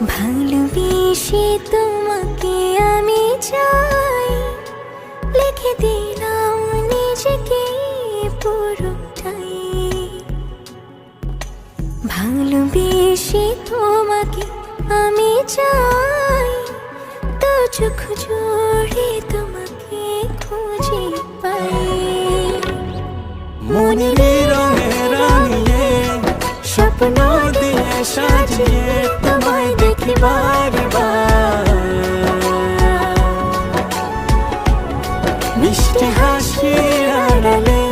ভালোবেসে তোমাকে আমি চাই, লিখে দিলাম নিজেকে পুরোটাই। ভালোবেসে তোমাকে আমি চাই, তো চোখ জোড়ে তোমাকে খুঁজে পাই। মনের রঙে রাঙিয়ে স্বপ্ন দিয়ে সাজিয়ে তোমায় দেখি বারবার। মিষ্টি হাসির আড়ালে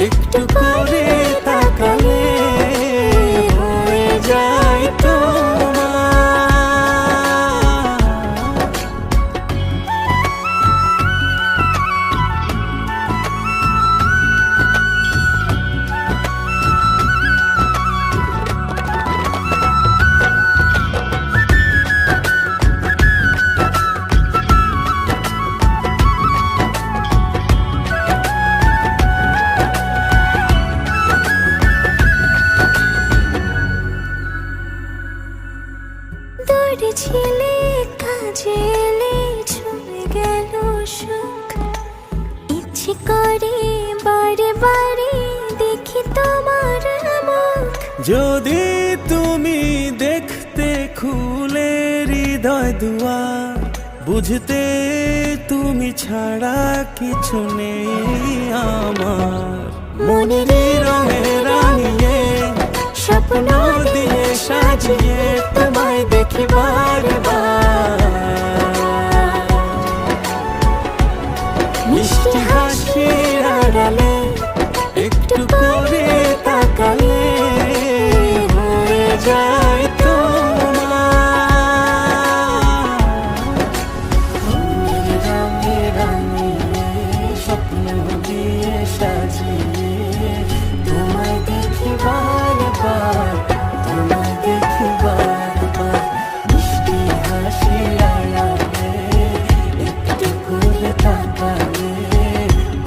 একটু করে তাকালে হয়ে যায় তোমার। দূরে ছিলে কাজে এলে ছুঁয়ে গেল সুখ, ইচ্ছে করে বারে বারে দেখি তোমার মুখ। যদি তুমি দেখতে খুলে হৃদয় দুয়ার, বুঝতে তুমি ছাড়া কিছু নেই আমার। মনের রঙে রাঙিয়ে স্বপ্ন দিয়ে সাজিয়ে তোমায় দেখি বারবার। মিষ্টি হাসির আড়ালে একটু করে তাকালে হয়ে যায় তোমার। রঙে রাঙিয়ে স্বপ্ন দিয়ে সাজিয়ে তোমায় দেখি বারবার, তোমায় দেখি বারবার। মিষ্টি হাসির আড়ালে একটু করে তাকালে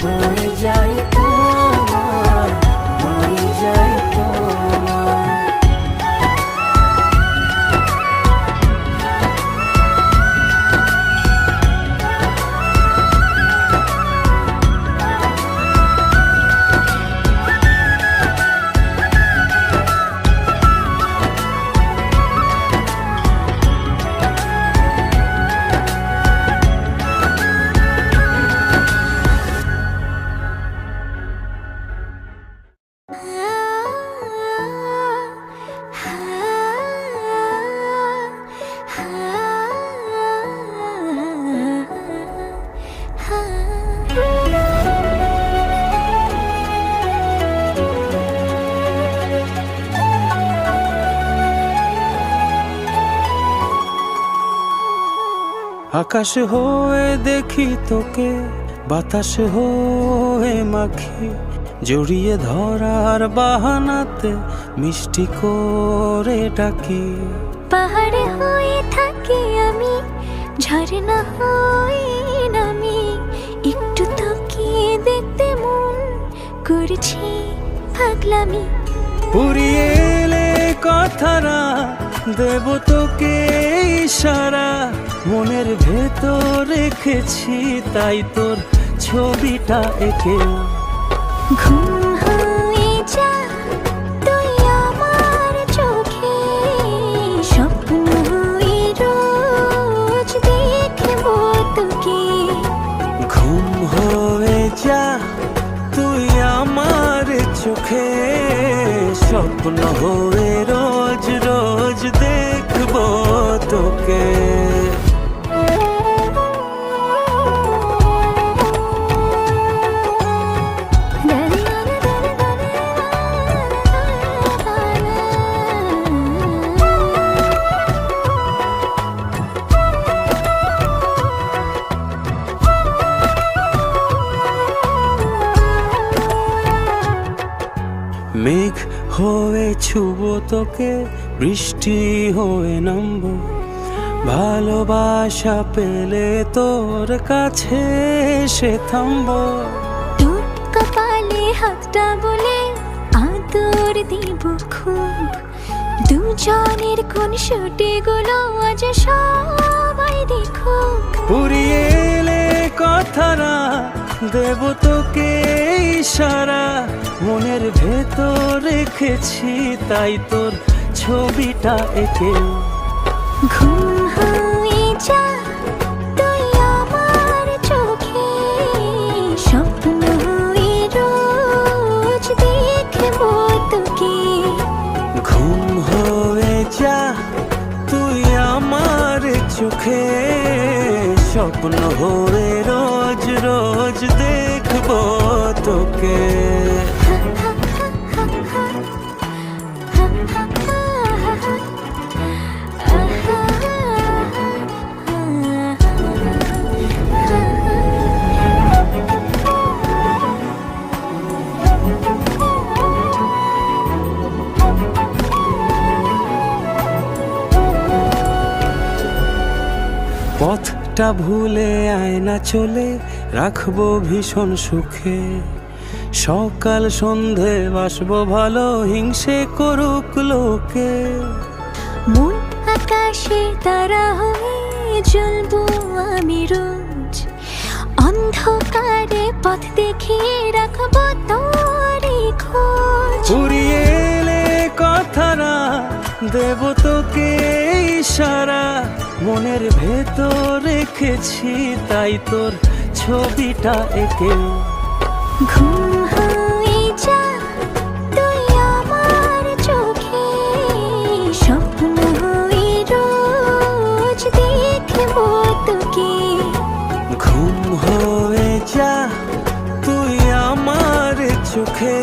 হয়ে যায় তোমার, হয়ে যায় তোমার। আকাশ হয়ে দেখি তোকে, বাতাস হয়ে মাখি, জড়িয়ে ধরার বাহানাতে মিষ্টি করে ডাকি। পাহাড়ে হয়ে থাকি আমি, ঝর্ণা হয়ে নামি, একটু তাকিয়ে দেখতে মন করছি পাগলামি। পুরিয়ে এলে কথারা দেব তোকে ইশারা, মনের ভেতর রেখেছি তাই তোর ছবিটা এঁকে। ঘুম হয়ে যা তুই আমার চোখে, স্বপ্ন হয়ে রোজ দেখবো তোকে। ঘুম হয়ে যা তুই আমার চোখে, স্বপ্ন হয়ে রোজ রোজ দেখবো তোকে। মেঘ হয়ে ছুবো তোকে, বৃষ্টি হয়ে নামবো, ভালোবাসা পেলে তোর কাছে এসে থামবো। তোর কপালে হাতটা বলে আদর দিব খুব, দুজনের কোন গুলো আজ সবাই দেখো। পুরিয়ে এলে কথারা দেব তোকে ইশারা, মনের ভেতর রেখেছি তাই তোর ছবিটা এঁকে। ঘুম হয়ে যা তুই আমার চোখে, স্বপ্ন হয়ে রোজ দেখবো তোকে। ঘুম হয়ে যা তুই আমার চোখে, স্বপ্ন হয়ে রোজ রোজ দেখবো তোকে। পথটা ভুলে আয় না চলে, রাখবো ভীষণ সুখে। সকাল সন্ধে বাসবো ভালো, হিংসে করুক লোকে। মন আকাশে তারা হয়ে জ্বলবো আমি রোজ, অন্ধকারে পথ দেখিয়ে রাখবো তোরে খোঁজ। পুরিয়ে এলে কথারা দেব তোকে ইশারা, মনের ভেতর রেখেছি তাই তোর ছবিটা এঁকে। ঘুম হয়ে যা তুই আমার চোখে, স্বপ্ন হয়ে রোজ দেখবো তোকে। ঘুম হয়ে যা তুই আমার চোখে,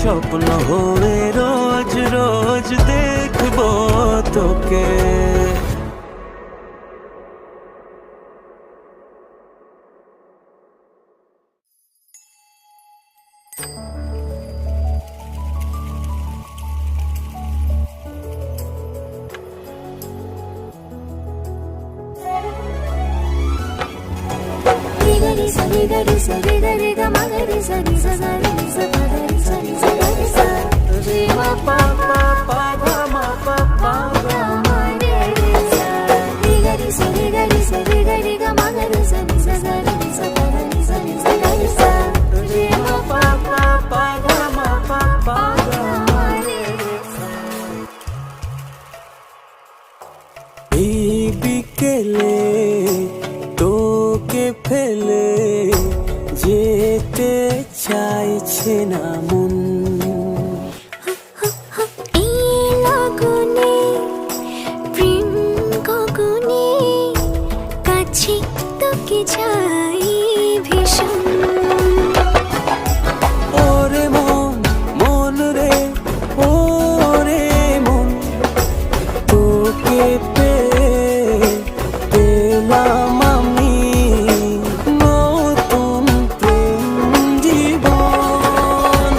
স্বপ্ন হয়ে রোজ রোজ দেখবো তোকে। এই বিকেলে তোকে ফেলে যেতে চাইছে না মন। এই লগনে প্রেম গগনে কাছে তোকে চাই ভীষণ। ওরে মন মন রে, ওরে মন, তোকে পেলাম আমি নতুন প্রেম জীবন।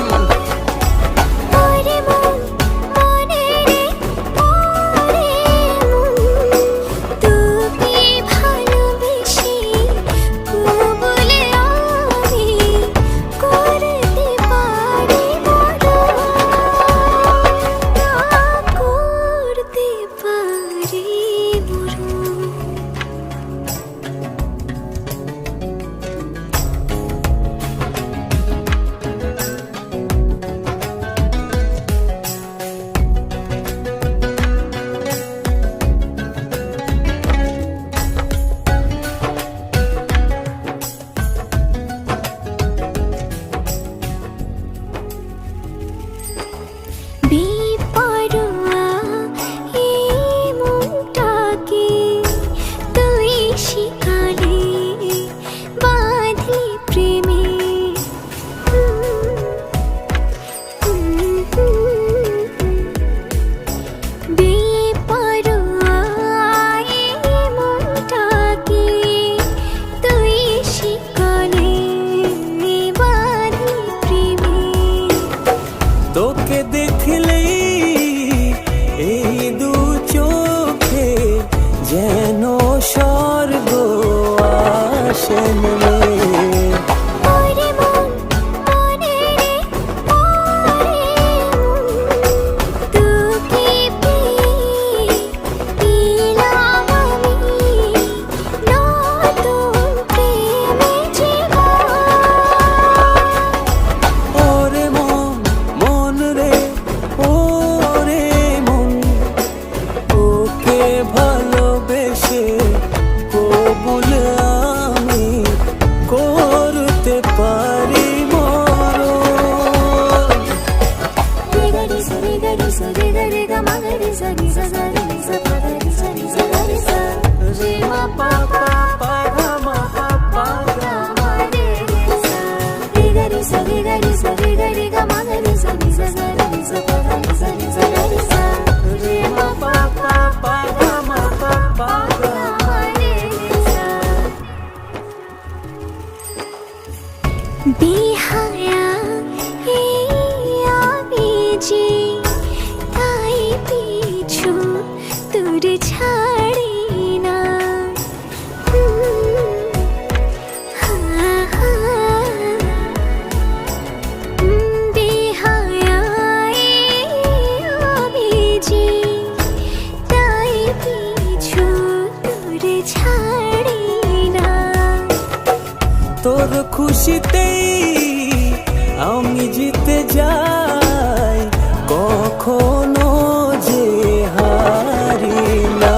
তোর খুশিতেই আমি জিতে যাই, কখনো যে হারি না।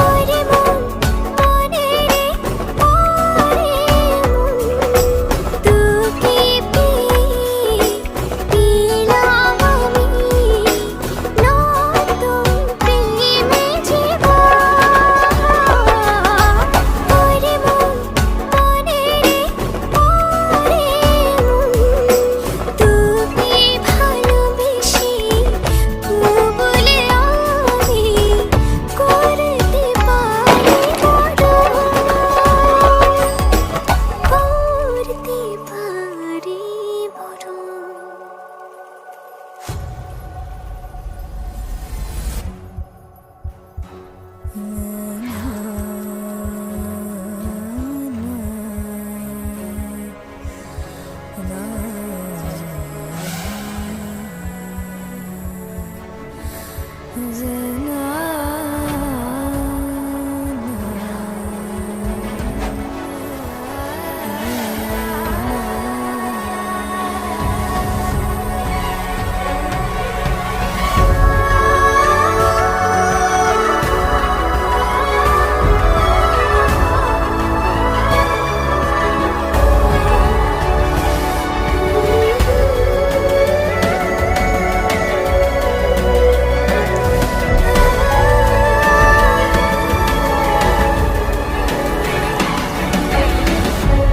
ওরে মন মনে রে ওরে মন তোকে পেলাম আমি নতুন প্রেমে জীবন। ওরে মন মনে রে ওরে মন তোকে ভালোবেসে বলে আমি করতে পারি বড়।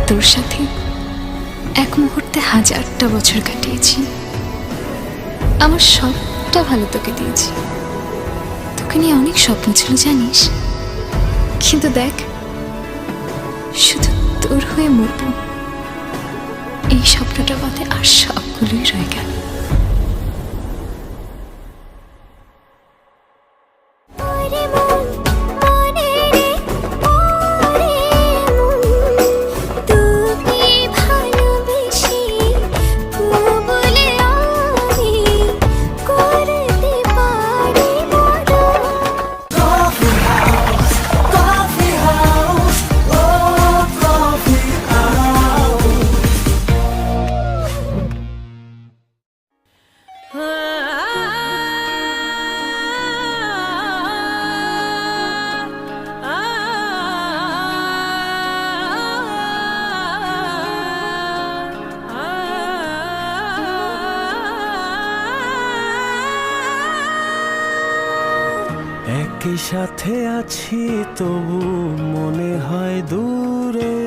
তোর সাথে এক মুহূর্তে হাজারটা বছর কাটিয়েছি, আমার সবটা ভালো তোকে দিয়েছি। তোকে নিয়ে অনেক স্বপ্ন ছিল জানিস, কিন্তু দেখ শুধু তোর হয়ে মরব এই স্বপ্নটা বাদে আর সবগুলোই রয়ে গেল। একই সাথে আছি তবু মনে হয় দূরে,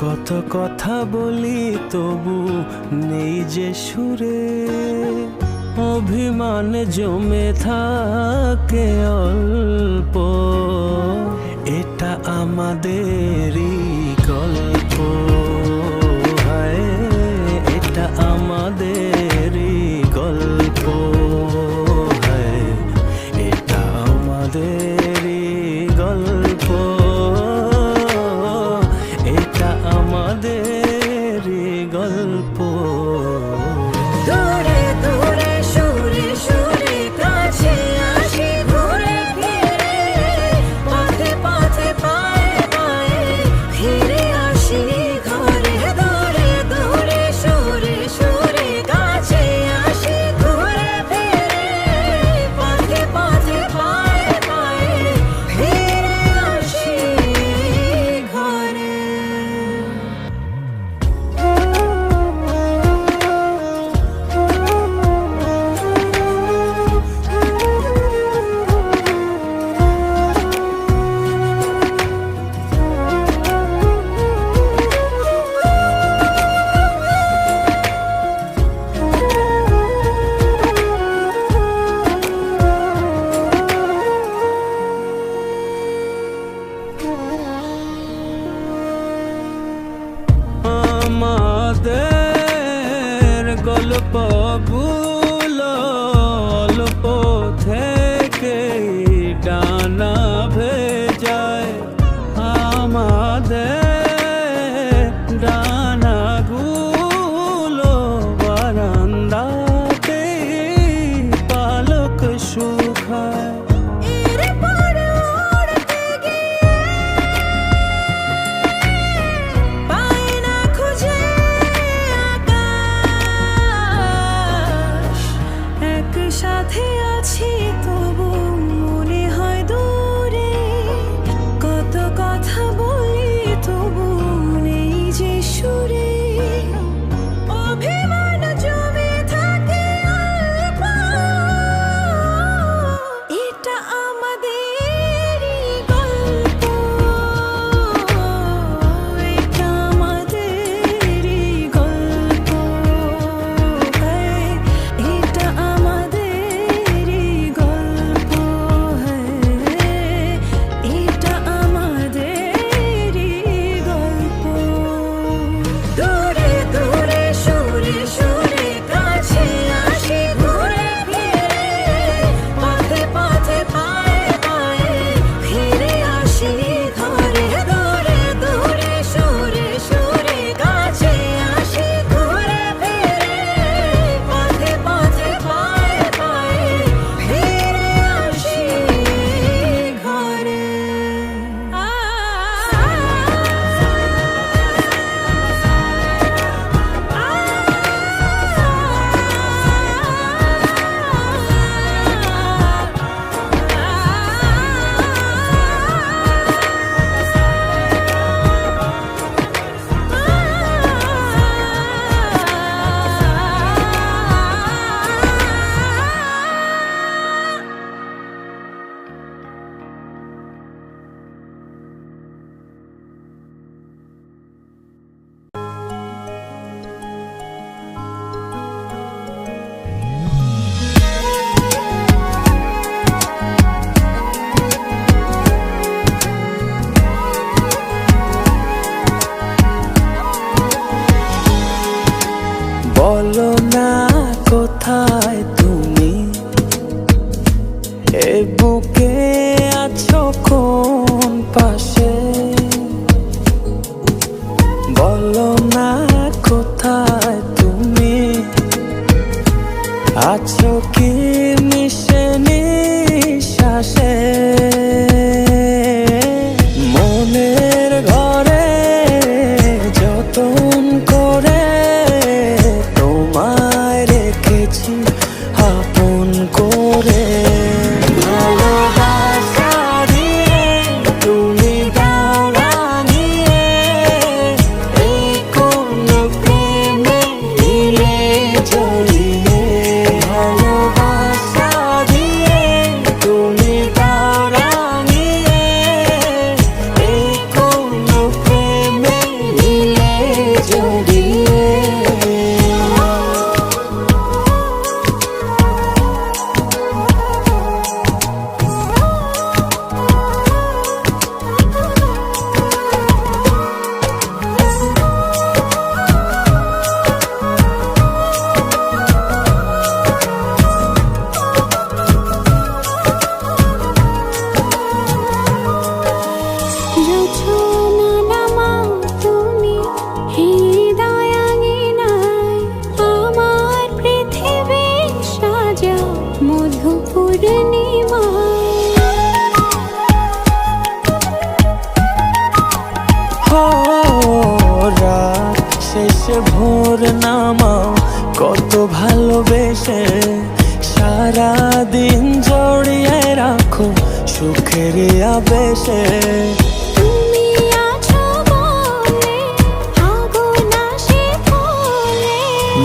কত কথা বলি তবু নেই যে সুরে। অভিমান জমে থাকে অল্প, এটা আমাদেরই গল্প। হায়, এটা আমাদেরই গল্প। হায়, এটা আমাদেরই গল্প। এটা আমাদেরই গল্প। দূরে দূরে সুরে সুরে কাছে আসি ঘুরে ফিরে, পথে পথে পায়ে পায়ে এ বুকে আছো কোন পাশে, বলো না কোথায় তুমি আছো কি মিশে নিঃশ্বাসে। মনের ঘরে যতন করে তোমায় রেখেছি আপন করে। ভালোবাসা দিয়ে তুমি দাও রাঙিয়ে, এই কোন প্রেমে দিলে জড়িয়ে। ভালোবাসা দিয়ে তুমি দাও রাঙিয়ে, এই কোন প্রেমে দিলে জড়িয়ে। রাত শেষে ভোর নামাও কত ভালোবেসে, সারাদিন জড়িয়ে রাখো সুখের আবেশে।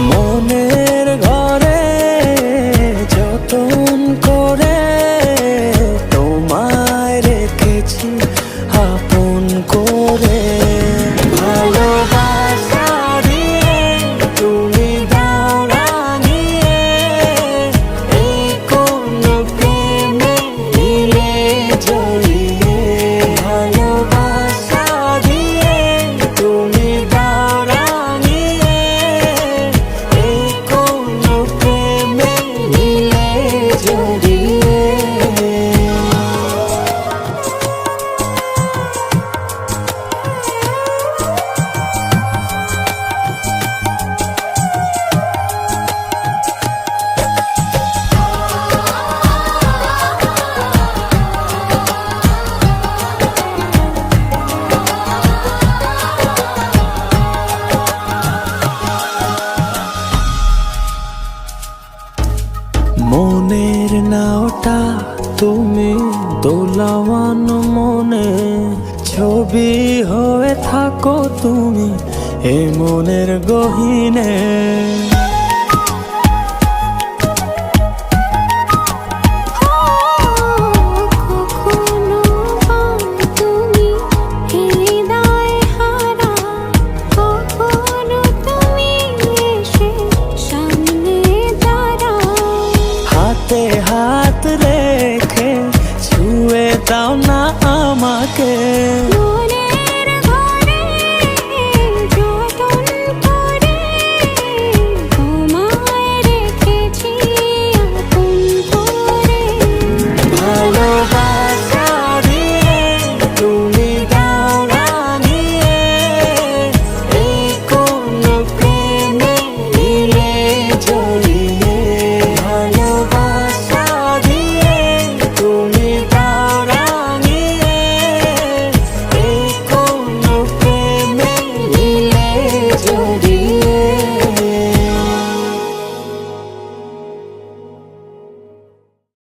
মনের ঘরে যতন করে তোমায় রেখেছি আপন করে। ভালোবাসা দিয়ে তুমি দাও রাঙিয়ে, এই কোন প্রেমে দিলে জড়িয়ে। ভালোবাসা দিয়ে তুমি দাও রাঙিয়ে, এই কোন প্রেমে দিলে জড়িয়ে। মনের নাওটা তুমি দোলাওয়ান মনে, ছবি হয়ে থাকো তুমি এ মনের গহীনে। হাতে হাত রেখে ছুঁয়ে দাও না আমাকে।